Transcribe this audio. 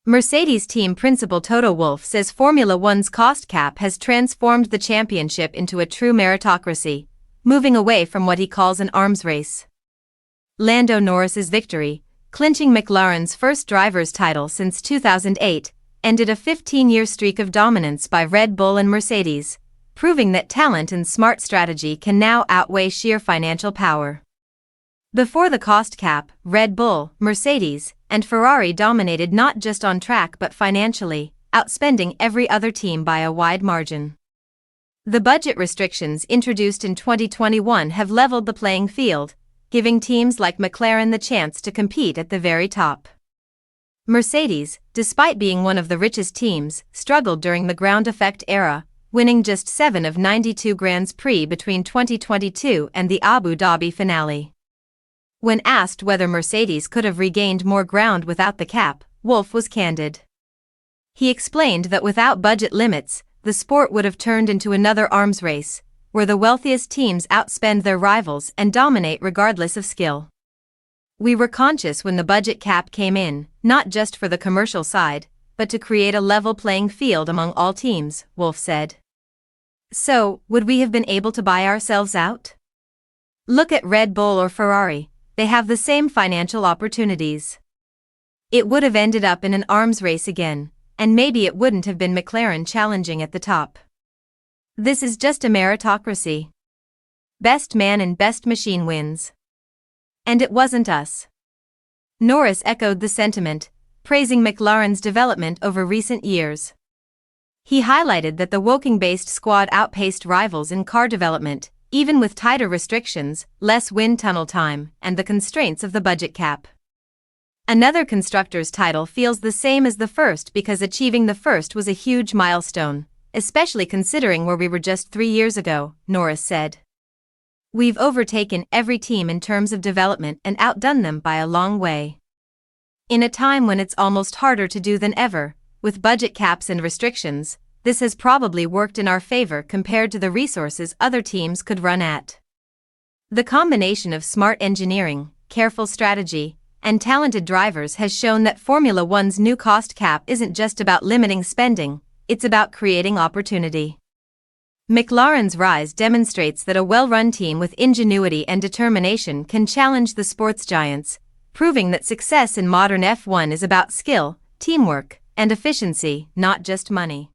Mercedes team principal Toto Wolff says Formula One's cost cap has transformed the championship into a true meritocracy, moving away from what he calls an arms race. Lando Norris's victory, clinching McLaren's first driver's title since 2008, ended a 15-year streak of dominance by Red Bull and Mercedes, proving that talent and smart strategy can now outweigh sheer financial power. Before the cost cap, Red Bull, Mercedes, and Ferrari dominated not just on track but financially, outspending every other team by a wide margin. The budget restrictions introduced in 2021 have leveled the playing field, giving teams like McLaren the chance to compete at the very top. Mercedes, despite being one of the richest teams, struggled during the ground effect era, winning just 7 of 92 Grands Prix between 2022 and the Abu Dhabi finale. When asked whether Mercedes could have regained more ground without the cap, Wolff was candid. He explained that without budget limits, the sport would have turned into another arms race, where the wealthiest teams outspend their rivals and dominate regardless of skill. "We were conscious when the budget cap came in, not just for the commercial side, but to create a level playing field among all teams," Wolff said. So, would we have been able to buy ourselves out? Look at Red Bull or Ferrari, they have the same financial opportunities. It would have ended up in an arms race again, and maybe it wouldn't have been McLaren challenging at the top. This is just a meritocracy. Best man and best machine wins. And it wasn't us. Norris echoed the sentiment, praising McLaren's development over recent years. He highlighted that the Woking-based squad outpaced rivals in car development, even with tighter restrictions, less wind tunnel time, and the constraints of the budget cap. "Another constructor's title feels the same as the first because achieving the first was a huge milestone, especially considering where we were just 3 years ago," Norris said. "We've overtaken every team in terms of development and outdone them by a long way. In a time when it's almost harder to do than ever, with budget caps and restrictions, this has probably worked in our favor compared to the resources other teams could run at." The combination of smart engineering, careful strategy, and talented drivers has shown that Formula One's new cost cap isn't just about limiting spending, it's about creating opportunity. McLaren's rise demonstrates that a well-run team with ingenuity and determination can challenge the sports giants, proving that success in modern F1 is about skill, teamwork, and efficiency, not just money.